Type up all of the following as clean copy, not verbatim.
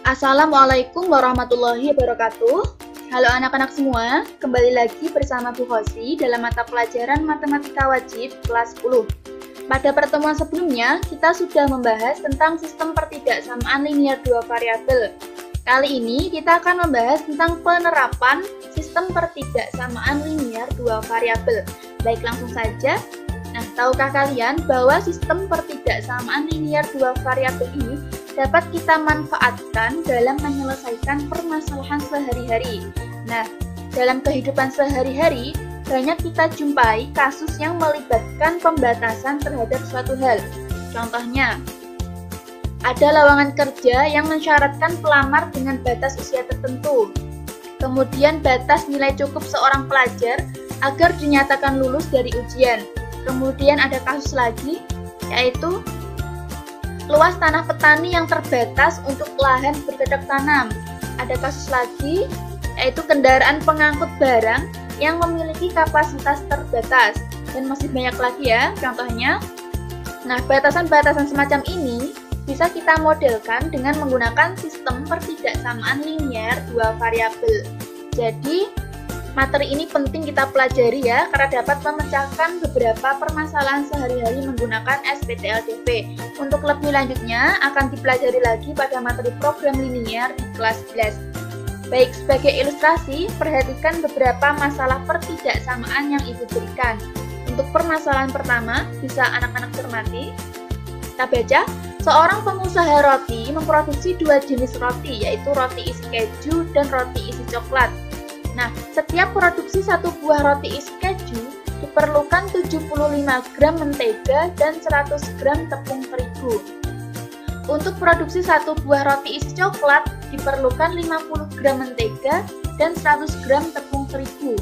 Assalamualaikum warahmatullahi wabarakatuh. Halo anak-anak semua, kembali lagi bersama Bu Hosi dalam mata pelajaran Matematika Wajib kelas 10. Pada pertemuan sebelumnya, kita sudah membahas tentang sistem pertidaksamaan linear dua variabel. Kali ini kita akan membahas tentang penerapan sistem pertidaksamaan linear dua variabel. Baik, langsung saja. Nah, tahukah kalian bahwa sistem pertidaksamaan linear dua variabel ini dapat kita manfaatkan dalam menyelesaikan permasalahan sehari-hari? Nah, dalam kehidupan sehari-hari, banyak kita jumpai kasus yang melibatkan pembatasan terhadap suatu hal. Contohnya, ada lowongan kerja yang mensyaratkan pelamar dengan batas usia tertentu. Kemudian batas nilai cukup seorang pelajar agar dinyatakan lulus dari ujian. Kemudian ada kasus lagi, yaitu luas tanah petani yang terbatas untuk lahan bercocok tanam. Ada kasus lagi, yaitu kendaraan pengangkut barang yang memiliki kapasitas terbatas. Dan masih banyak lagi ya contohnya. Nah, batasan-batasan semacam ini bisa kita modelkan dengan menggunakan sistem pertidaksamaan linear dua variabel. Jadi, materi ini penting kita pelajari ya, karena dapat memecahkan beberapa permasalahan sehari-hari menggunakan SPTLDP. Untuk lebih lanjutnya akan dipelajari lagi pada materi program linear di kelas 11. Baik, sebagai ilustrasi, perhatikan beberapa masalah pertidaksamaan yang Ibu berikan. Untuk permasalahan pertama, bisa anak-anak cermati. Kita baca, seorang pengusaha roti memproduksi dua jenis roti, yaitu roti isi keju dan roti isi coklat. Nah, setiap produksi satu buah roti isi keju diperlukan 75 gram mentega dan 100 gram tepung terigu. Untuk produksi satu buah roti isi coklat diperlukan 50 gram mentega dan 100 gram tepung terigu.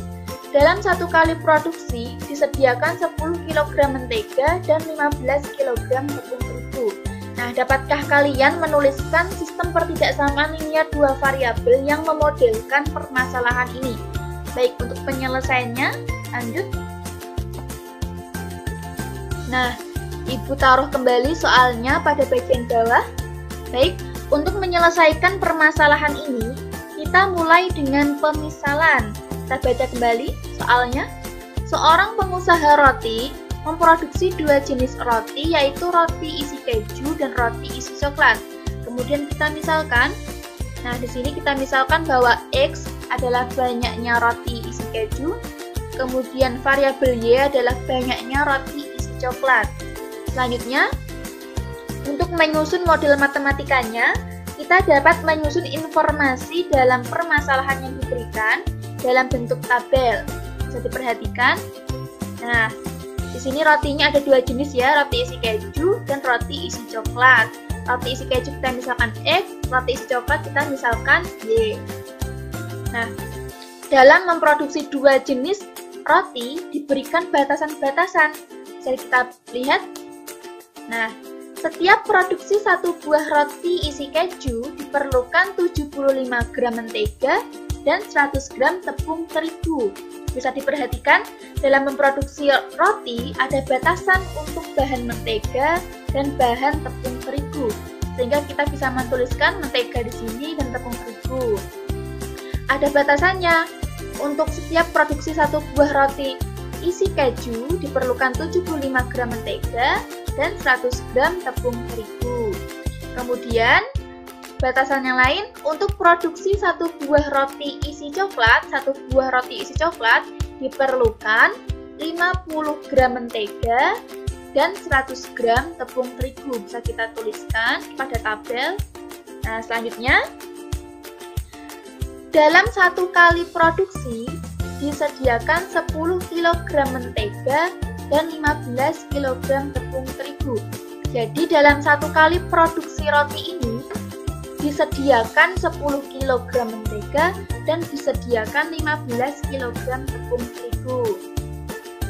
Dalam satu kali produksi disediakan 10 kg mentega dan 15 kg tepung terigu. Nah, dapatkah kalian menuliskan sistem pertidaksamaan linear dua variabel yang memodelkan permasalahan ini? Baik, untuk penyelesaiannya, lanjut. Nah, Ibu taruh kembali soalnya pada bagian bawah. Baik, untuk menyelesaikan permasalahan ini, kita mulai dengan pemisalan. Kita baca kembali soalnya. Seorang pengusaha roti memproduksi dua jenis roti, yaitu roti isi keju dan roti isi coklat. Kemudian kita misalkan, nah di sini kita misalkan bahwa X adalah banyaknya roti isi keju, kemudian variabel Y adalah banyaknya roti isi coklat. Selanjutnya, untuk menyusun model matematikanya, kita dapat menyusun informasi dalam permasalahan yang diberikan dalam bentuk tabel. Bisa diperhatikan. Nah, di sini rotinya ada dua jenis ya, roti isi keju dan roti isi coklat. Roti isi keju kita misalkan X, roti isi coklat kita misalkan Y. Nah, dalam memproduksi dua jenis roti diberikan batasan-batasan. Bisa kita lihat. Nah, setiap produksi satu buah roti isi keju diperlukan 75 gram mentega dan 100 gram tepung terigu. Bisa diperhatikan, dalam memproduksi roti ada batasan untuk bahan mentega dan bahan tepung terigu. Sehingga kita bisa menuliskan mentega di sini dan tepung terigu. Ada batasannya. Untuk setiap produksi satu buah roti isi keju diperlukan 75 gram mentega dan 100 gram tepung terigu. Kemudian, batasan yang lain, untuk produksi satu buah roti isi coklat, diperlukan 50 gram mentega dan 100 gram tepung terigu. Bisa kita tuliskan pada tabel. Nah, selanjutnya, dalam satu kali produksi disediakan 10 kg mentega dan 15 kg tepung terigu. Jadi, dalam satu kali produksi roti ini disediakan 10 kg mentega dan disediakan 15 kg tepung terigu.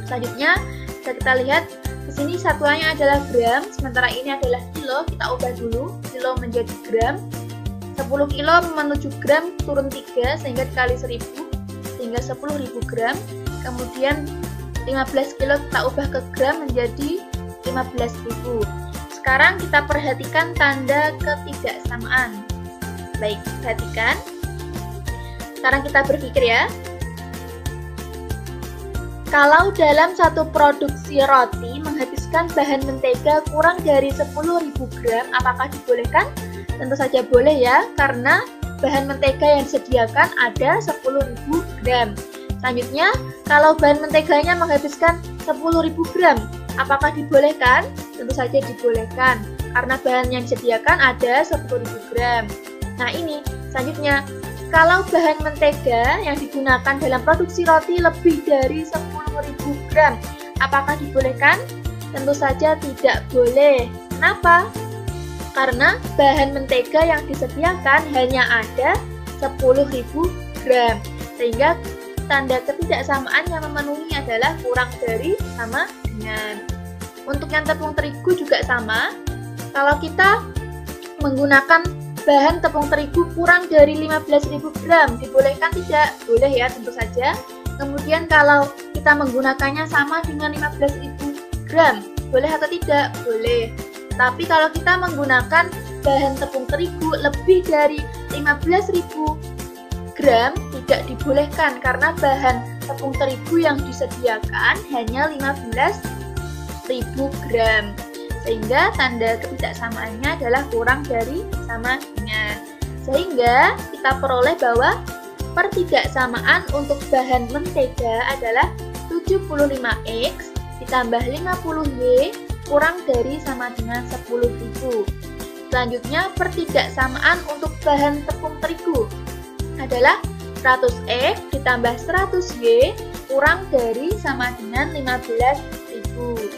Selanjutnya, bisa kita lihat di sini satuannya adalah gram, sementara ini adalah kilo. Kita ubah dulu kilo menjadi gram. 10 kilo menuju gram turun 3 sehingga dikali 1000 sehingga 10.000 gram. Kemudian 15 kilo kita ubah ke gram menjadi 15.000. Sekarang kita perhatikan tanda ketidaksamaan. Baik, perhatikan. Sekarang kita berpikir ya. Kalau dalam satu produksi roti menghabiskan bahan mentega kurang dari 10.000 gram, apakah dibolehkan? Tentu saja boleh ya, karena bahan mentega yang disediakan ada 10.000 gram. Selanjutnya, kalau bahan menteganya menghabiskan 10.000 gram, apakah dibolehkan? Tentu saja dibolehkan, karena bahan yang disediakan ada 10.000 gram. Nah ini, selanjutnya, kalau bahan mentega yang digunakan dalam produksi roti lebih dari 10.000 gram, apakah dibolehkan? Tentu saja tidak boleh. Kenapa? Karena bahan mentega yang disediakan hanya ada 10.000 gram. Sehingga tanda ketidaksamaan yang memenuhi adalah kurang dari sama dengan. Untuk yang tepung terigu juga sama. Kalau kita menggunakan bahan tepung terigu kurang dari 15.000 gram, dibolehkan tidak? Boleh ya, tentu saja. Kemudian kalau kita menggunakannya sama dengan 15.000 gram, boleh atau tidak? Boleh. Tapi kalau kita menggunakan bahan tepung terigu lebih dari 15.000 gram, tidak dibolehkan karena bahan tepung terigu yang disediakan hanya 15.000 gram. Sehingga tanda ketidaksamaannya adalah kurang dari sama dengan. Sehingga kita peroleh bahwa pertidaksamaan untuk bahan mentega adalah 75X ditambah 50Y kurang dari sama dengan 10.000. Selanjutnya, pertidaksamaan untuk bahan tepung terigu adalah 100X ditambah 100Y kurang dari sama dengan 15.000.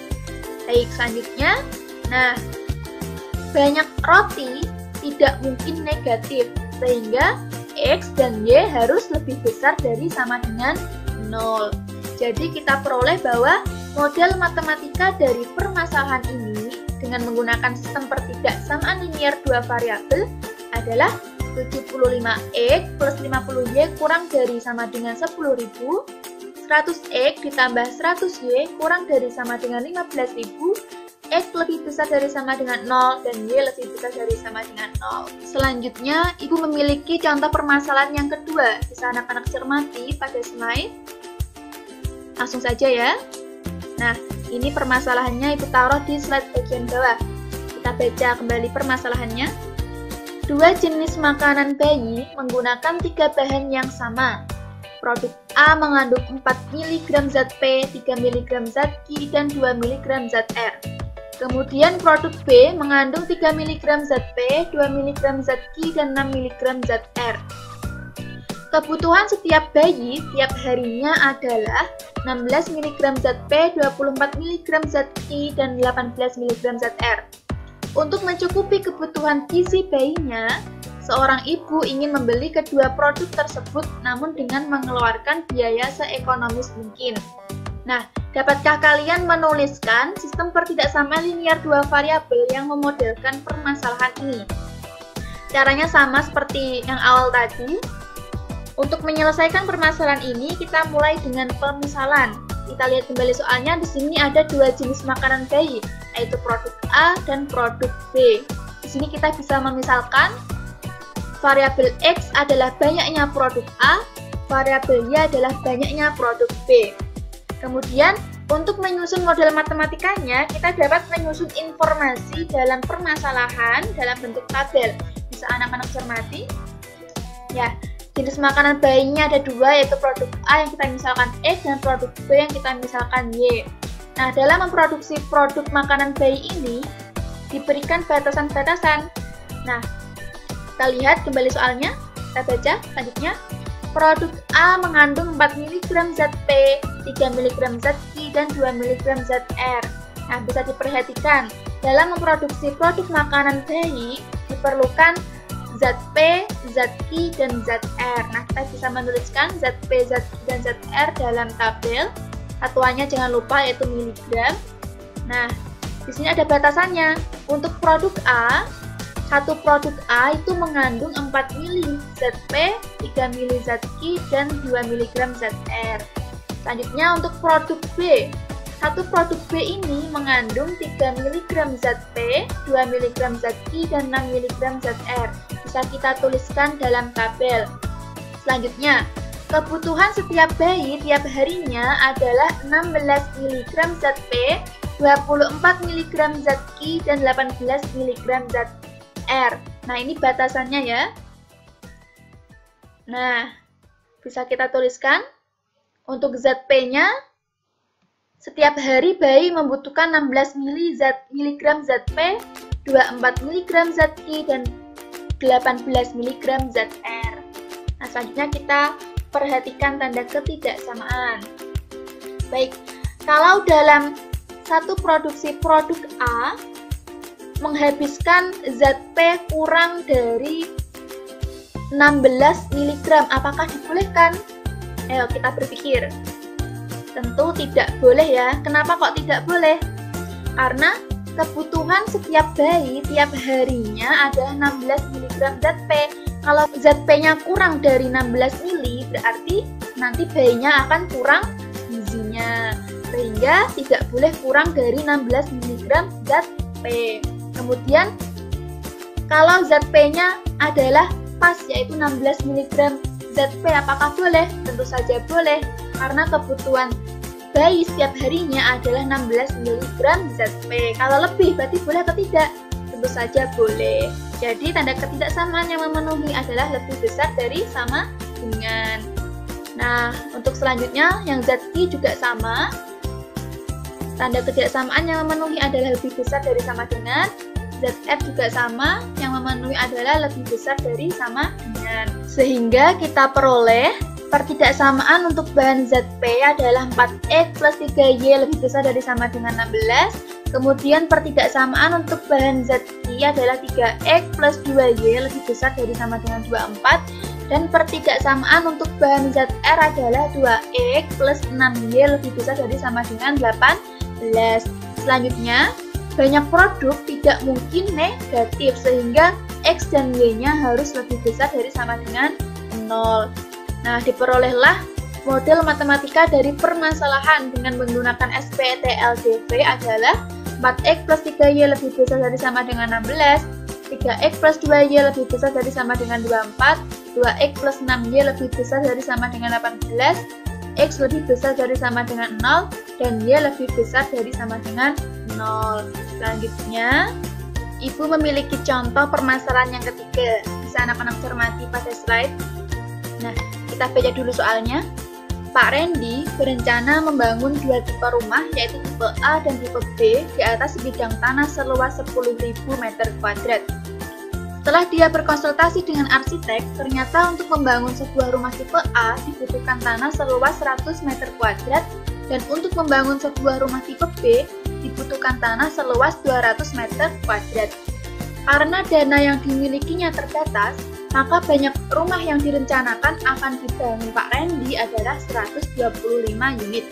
Baik, selanjutnya, nah, banyak roti tidak mungkin negatif, sehingga X dan Y harus lebih besar dari sama dengan 0. Jadi kita peroleh bahwa model matematika dari permasalahan ini dengan menggunakan sistem pertidaksamaan linier dua variabel adalah 75X plus 50Y kurang dari sama dengan 10.000, 100X ditambah 100Y kurang dari sama dengan 15.000, X lebih besar dari sama dengan 0, dan Y lebih besar dari sama dengan 0. Selanjutnya, Ibu memiliki contoh permasalahan yang kedua. Bisa anak-anak cermati pada slide. Langsung saja ya. Nah, ini permasalahannya Ibu taruh di slide bagian bawah. Kita baca kembali permasalahannya. Dua jenis makanan bayi menggunakan 3 bahan yang sama. Produk A mengandung 4 mg zat P, 3 mg zat Q, dan 2 mg zat R. Kemudian produk B mengandung 3 mg zat P, 2 mg zat Q, dan 6 mg zat R. Kebutuhan setiap bayi tiap harinya adalah 16 mg zat P, 24 mg zat Q, dan 18 mg zat R. Untuk mencukupi kebutuhan gizi bayinya, seorang ibu ingin membeli kedua produk tersebut namun dengan mengeluarkan biaya seekonomis mungkin. Nah, dapatkah kalian menuliskan sistem pertidaksamaan linier dua variabel yang memodelkan permasalahan ini? Caranya sama seperti yang awal tadi. Untuk menyelesaikan permasalahan ini, kita mulai dengan pemisalan. Kita lihat kembali soalnya, di sini ada dua jenis makanan bayi, yaitu produk A dan produk B. Di sini kita bisa memisalkan variabel X adalah banyaknya produk A, variabel Y adalah banyaknya produk B. Kemudian, untuk menyusun model matematikanya, kita dapat menyusun informasi dalam permasalahan dalam bentuk tabel. Bisa anak-anak cermati? Ya, jenis makanan bayinya ada dua, yaitu produk A yang kita misalkan X dan produk B yang kita misalkan Y. Nah, dalam memproduksi produk makanan bayi ini, diberikan batasan-batasan. Nah, kita lihat kembali soalnya, kita baca selanjutnya. Produk A mengandung 4 mg zat P, 3 mg zat Q, dan 2 mg zat R. Nah, bisa diperhatikan, dalam memproduksi produk makanan bayi, diperlukan zat P, zat Q, dan zat R. Nah, kita bisa menuliskan zat P, zat Q, dan zat R dalam tabel. Satuannya jangan lupa yaitu miligram. Nah, di sini ada batasannya. Untuk produk A, satu produk A itu mengandung 4 mili zat P, 3 mili zat Q, dan 2 mg zat R. Selanjutnya untuk produk B, satu produk B ini mengandung 3 mg zat P, 2 mg zat Q, dan 6 mg zat R. bisa kita tuliskan dalam tabel. Selanjutnya, kebutuhan setiap bayi tiap harinya adalah 16 mg zat P, 24 mg zat Ki, dan 18 mg zat R. Nah, ini batasannya ya. Nah, bisa kita tuliskan. Untuk zat P-nya, setiap hari bayi membutuhkan 16 mg zat P, 24 mg zat Ki, dan 18 mg zat R. Nah, selanjutnya kita perhatikan tanda ketidaksamaan. Baik, kalau dalam satu produksi produk A menghabiskan zat P kurang dari 16 mg, apakah dibolehkan? Ayo kita berpikir. Tentu tidak boleh ya. Kenapa kok tidak boleh? Karena kebutuhan setiap bayi tiap harinya adalah 16 mg zat P. Kalau zat P-nya kurang dari 16 mili, berarti nanti bayinya akan kurang gizinya. Sehingga tidak boleh kurang dari 16 mg zat P. Kemudian, kalau zat P-nya adalah pas, yaitu 16 mg zat P, apakah boleh? Tentu saja boleh, karena kebutuhan bayi setiap harinya adalah 16 mg zat P. Kalau lebih, berarti boleh atau tidak? Tentu saja boleh. Jadi, tanda ketidaksamaan yang memenuhi adalah lebih besar dari sama dengan. Nah, untuk selanjutnya, yang zat Ki juga sama. Tanda ketidaksamaan yang memenuhi adalah lebih besar dari sama dengan. Zat R juga sama, yang memenuhi adalah lebih besar dari sama dengan. Sehingga kita peroleh pertidaksamaan untuk bahan zat P adalah 4X plus 3Y lebih besar dari sama dengan 16. Kemudian pertidaksamaan untuk bahan zat Ki adalah 3X plus 2Y lebih besar dari sama dengan 24. Dan pertidaksamaan untuk bahan zat R adalah 2X plus 6Y lebih besar dari sama dengan 18. Selanjutnya, banyak produk tidak mungkin negatif, sehingga X dan Y-nya harus lebih besar dari sama dengan 0. Nah, diperolehlah model matematika dari permasalahan dengan menggunakan SPTLDV adalah 4X plus 3Y lebih besar dari sama dengan 16, 3X plus 2Y lebih besar dari sama dengan 24, 2X plus 6Y lebih besar dari sama dengan 18, X lebih besar dari sama dengan 0, dan Y lebih besar dari sama dengan 0. Selanjutnya, Ibu memiliki contoh permasalahan yang ketiga. Bisa anak-anak cermati pada slide. Nah, kita baca dulu soalnya. Pak Randy berencana membangun dua tipe rumah, yaitu tipe A dan tipe B, di atas sebidang tanah seluas 10.000 meter kuadrat. Setelah dia berkonsultasi dengan arsitek, ternyata untuk membangun sebuah rumah tipe A dibutuhkan tanah seluas 100 meter kuadrat, dan untuk membangun sebuah rumah tipe B dibutuhkan tanah seluas 200 meter kuadrat. Karena dana yang dimilikinya terbatas, maka banyak rumah yang direncanakan akan dibangun Pak Randy adalah 125 unit.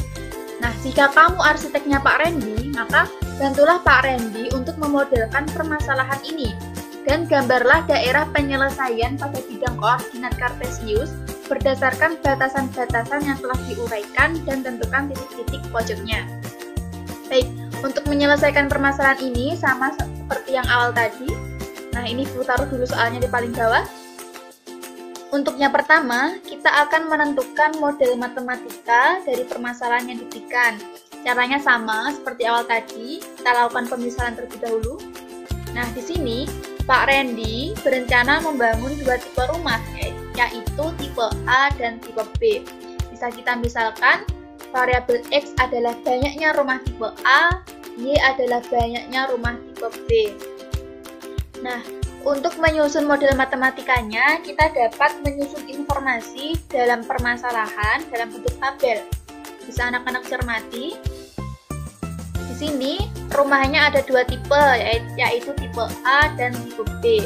Nah, jika kamu arsiteknya Pak Randy, maka bantulah Pak Randy untuk memodelkan permasalahan ini, dan gambarlah daerah penyelesaian pada bidang koordinat kartesius berdasarkan batasan-batasan yang telah diuraikan dan tentukan titik-titik pojoknya. Baik, untuk menyelesaikan permasalahan ini sama seperti yang awal tadi. Nah, ini Bu taruh dulu soalnya di paling bawah. Untuk yang pertama, kita akan menentukan model matematika dari permasalahan yang diberikan. Caranya sama seperti awal tadi, kita lakukan pemisahan terlebih dahulu. Nah, di sini Pak Randy berencana membangun dua tipe rumah, yaitu tipe A dan tipe B. Bisa kita misalkan, variabel X adalah banyaknya rumah tipe A, Y adalah banyaknya rumah tipe B. Nah, untuk menyusun model matematikanya, kita dapat menyusun informasi dalam permasalahan dalam bentuk tabel. Bisa anak-anak cermati. Di sini, rumahnya ada dua tipe, yaitu tipe A dan tipe B.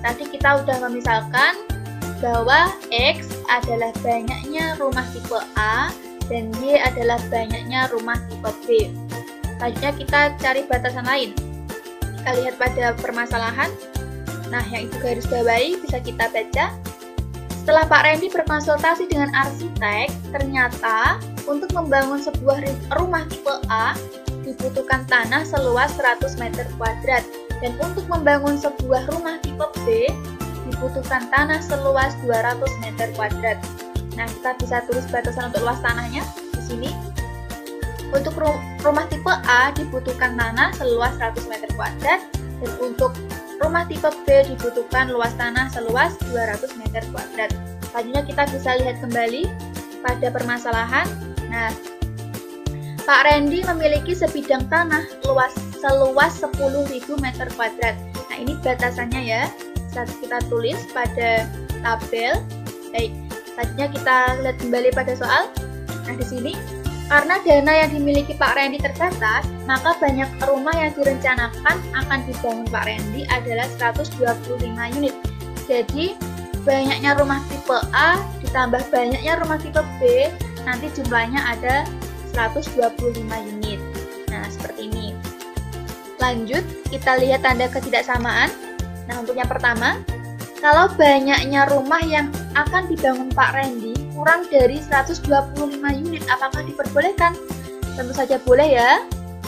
Tadi kita sudah memisalkan bahwa X adalah banyaknya rumah tipe A, dan Y adalah banyaknya rumah tipe B. Selanjutnya kita cari batasan lain. Kita lihat pada permasalahan. Nah, yang Ibu garis bawahi bisa kita baca. Setelah Pak Randy berkonsultasi dengan arsitek, ternyata untuk membangun sebuah rumah tipe A dibutuhkan tanah seluas 100 meter kuadrat. Dan untuk membangun sebuah rumah tipe B dibutuhkan tanah seluas 200 meter kuadrat. Nah, kita bisa tulis batasan untuk luas tanahnya di sini. Untuk rumah tipe A dibutuhkan tanah seluas 100 meter kuadrat, dan untuk rumah tipe B dibutuhkan luas tanah seluas 200 meter kuadrat. Selanjutnya kita bisa lihat kembali pada permasalahan. Nah, Pak Randy memiliki sebidang tanah seluas 10.000 meter kuadrat. Nah, ini batasannya ya. Kita tulis pada tabel. Baik, selanjutnya kita lihat kembali pada soal. Nah, di sini karena dana yang dimiliki Pak Randy terbatas, maka banyak rumah yang direncanakan akan dibangun Pak Randy adalah 125 unit. Jadi, banyaknya rumah tipe A ditambah banyaknya rumah tipe B, nanti jumlahnya ada 125 unit. Nah, seperti ini. Lanjut, kita lihat tanda ketidaksamaan. Nah, untuk yang pertama, kalau banyaknya rumah yang akan dibangun Pak Randy kurang dari 125 unit, apakah diperbolehkan? Tentu saja boleh ya,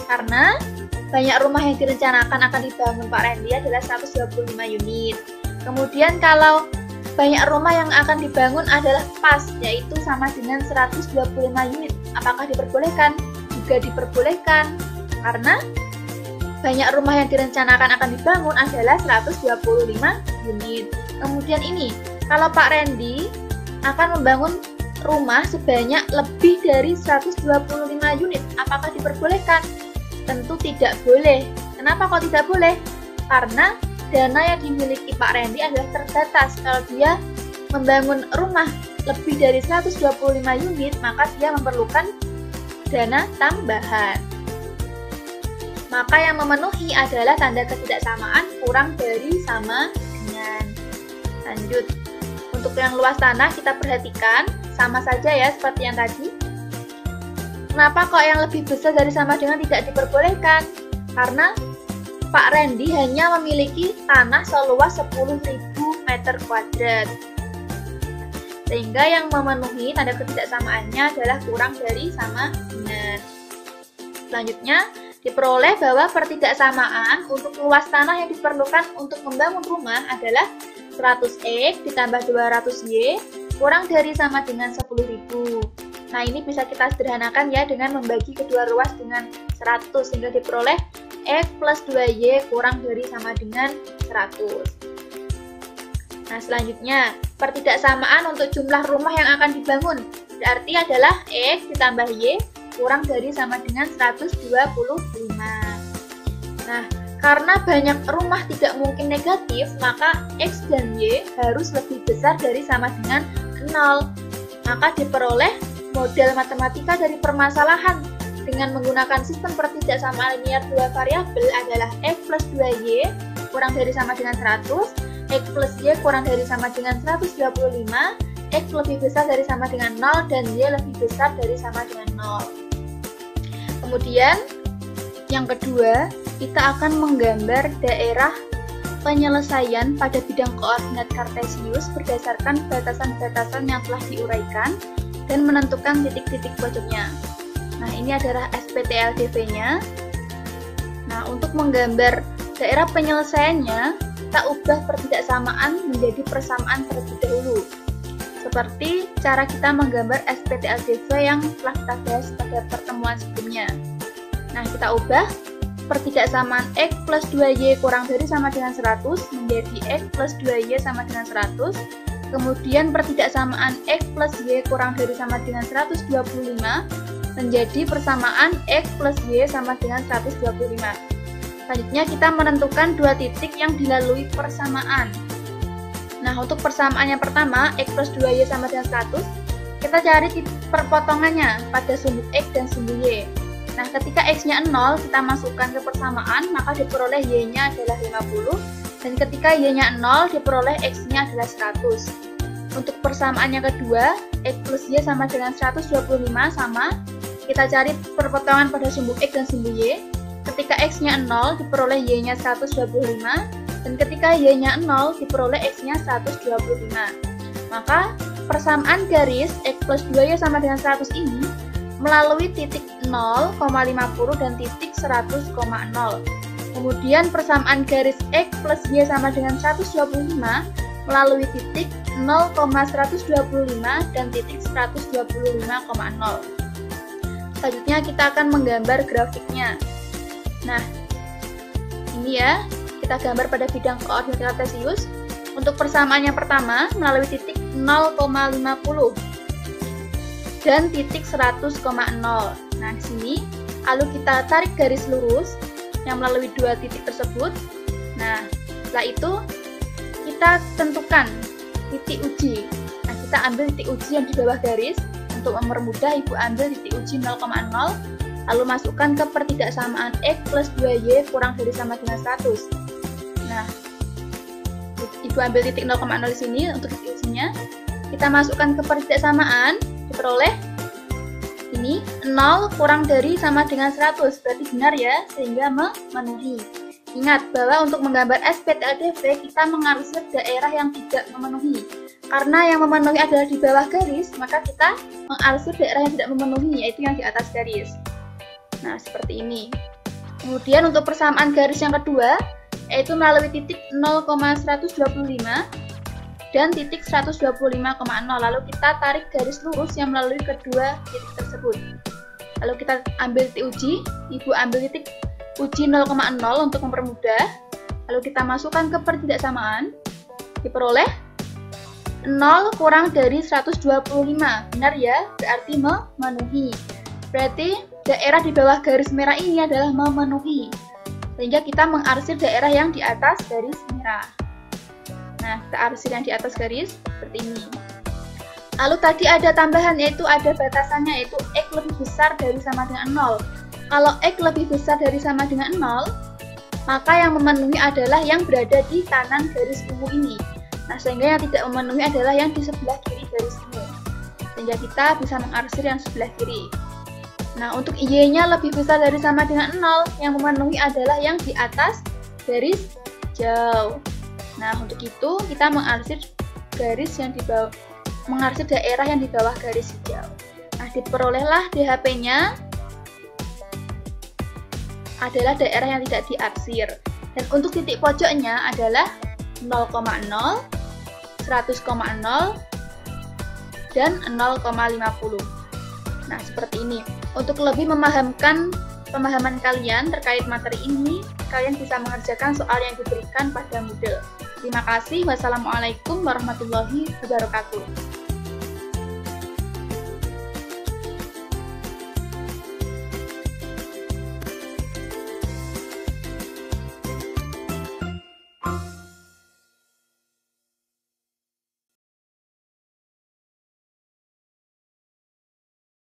karena banyak rumah yang direncanakan akan dibangun Pak Randy adalah 125 unit. Kemudian kalau banyak rumah yang akan dibangun adalah pas, yaitu sama dengan 125 unit, apakah diperbolehkan? Juga diperbolehkan, karena banyak rumah yang direncanakan akan dibangun adalah 125 unit. Kemudian ini, kalau Pak Randy akan membangun rumah sebanyak lebih dari 125 unit, apakah diperbolehkan? Tentu tidak boleh. Kenapa kok tidak boleh? Karena dana yang dimiliki Pak Randy adalah terbatas. Kalau dia membangun rumah lebih dari 125 unit, maka dia memerlukan dana tambahan. Maka yang memenuhi adalah tanda ketidaksamaan kurang dari sama dengan. Lanjut. Untuk yang luas tanah kita perhatikan sama saja ya seperti yang tadi. Kenapa kok yang lebih besar dari sama dengan tidak diperbolehkan? Karena Pak Randy hanya memiliki tanah seluas 10.000 meter kuadrat. Sehingga yang memenuhi tanda ketidaksamaannya adalah kurang dari sama dengan. Selanjutnya, diperoleh bahwa pertidaksamaan untuk luas tanah yang diperlukan untuk membangun rumah adalah 100X ditambah 200Y kurang dari sama dengan 10.000. Nah, ini bisa kita sederhanakan ya dengan membagi kedua ruas dengan 100 sehingga diperoleh X plus 2Y kurang dari sama dengan 100. Nah, selanjutnya pertidaksamaan untuk jumlah rumah yang akan dibangun berarti adalah X ditambah Y kurang dari sama dengan 125. Nah, karena banyak rumah tidak mungkin negatif, maka X dan Y harus lebih besar dari sama dengan 0. Maka diperoleh model matematika dari permasalahan dengan menggunakan sistem pertidaksamaan linear dua variabel adalah X plus 2Y kurang dari sama dengan 100, X plus Y kurang dari sama dengan 125, X lebih besar dari sama dengan 0, dan Y lebih besar dari sama dengan 0. Kemudian, yang kedua, kita akan menggambar daerah penyelesaian pada bidang koordinat kartesius berdasarkan batasan-batasan yang telah diuraikan dan menentukan titik-titik pojoknya. Nah, ini adalah SPTLDV-nya. Nah, untuk menggambar daerah penyelesaiannya, kita ubah pertidaksamaan menjadi persamaan terlebih dahulu. Seperti cara kita menggambar SPTLDV yang telah kita bahas pada pertemuan sebelumnya. Nah, kita ubah pertidaksamaan X plus 2Y kurang dari sama dengan 100 menjadi X plus 2Y sama dengan 100. Kemudian pertidaksamaan X plus Y kurang dari sama dengan 125 menjadi persamaan X plus Y sama dengan 125. Selanjutnya kita menentukan dua titik yang dilalui persamaan. Nah, untuk persamaan yang pertama, X plus 2Y sama dengan 100, kita cari titik perpotongannya pada sumbu X dan sumbu Y. Nah, ketika X-nya 0, kita masukkan ke persamaan, maka diperoleh Y-nya adalah 50, dan ketika Y-nya 0, diperoleh X-nya adalah 100. Untuk persamaan yang kedua, X plus Y sama dengan 125 sama, kita cari perpotongan pada sumbu X dan sumbu Y. Ketika X-nya 0, diperoleh Y-nya 125, dan ketika Y-nya 0, diperoleh X-nya 125. Maka, persamaan garis X plus 2Y sama dengan 100 ini melalui titik 0,50 dan titik 100,0. Kemudian persamaan garis X plus Y sama dengan 125 melalui titik 0,125 dan titik 125,0. Selanjutnya kita akan menggambar grafiknya. Nah, ini ya, kita gambar pada bidang koordinat kartesius. Untuk persamaan yang pertama melalui titik 0,50 dan titik 100,0. Nah, di sini lalu kita tarik garis lurus yang melalui dua titik tersebut. Nah, setelah itu kita tentukan titik uji. Nah, kita ambil titik uji yang di bawah garis. Untuk mempermudah, Ibu ambil titik uji 0,0, lalu masukkan ke pertidaksamaan X plus 2Y kurang dari sama dengan 100. Nah, Ibu ambil titik 0,0 di sini untuk titik ujinya. Kita masukkan ke pertidaksamaan, diperoleh ini 0 kurang dari sama dengan 100, berarti benar ya, sehingga memenuhi. Ingat bahwa untuk menggambar SPTLDV kita mengarsir daerah yang tidak memenuhi. Karena yang memenuhi adalah di bawah garis, maka kita mengarsir daerah yang tidak memenuhi, yaitu yang di atas garis. Nah, seperti ini. Kemudian untuk persamaan garis yang kedua, yaitu melalui titik 0,125 dan titik 125,0. Lalu kita tarik garis lurus yang melalui kedua titik tersebut. Lalu kita ambil titik uji, Ibu ambil titik uji 0,0 untuk mempermudah. Lalu kita masukkan ke pertidaksamaan, diperoleh 0 kurang dari 125. Benar ya, berarti memenuhi. Berarti daerah di bawah garis merah ini adalah memenuhi. Sehingga kita mengarsir daerah yang di atas garis merah. Nah, kita arsir yang di atas garis seperti ini. Lalu tadi ada tambahan, yaitu ada batasannya, yaitu X lebih besar dari sama dengan 0. Kalau X lebih besar dari sama dengan 0, maka yang memenuhi adalah yang berada di kanan garis ungu ini. Nah, sehingga yang tidak memenuhi adalah yang di sebelah kiri garis ungu. Sehingga kita bisa mengarsir yang sebelah kiri. Nah, untuk Y-nya lebih besar dari sama dengan 0, yang memenuhi adalah yang di atas garis hijau. Nah, untuk itu kita mengarsir garis yang di bawah, mengarsir daerah yang di bawah garis hijau. Nah, diperolehlah DHP-nya adalah daerah yang tidak diarsir. Dan untuk titik pojoknya adalah 0,0, 100,0, dan 0,50. Nah, seperti ini. Untuk lebih memahamkan pemahaman kalian terkait materi ini, kalian bisa mengerjakan soal yang diberikan pada Moodle. Terima kasih. Wassalamualaikum warahmatullahi wabarakatuh.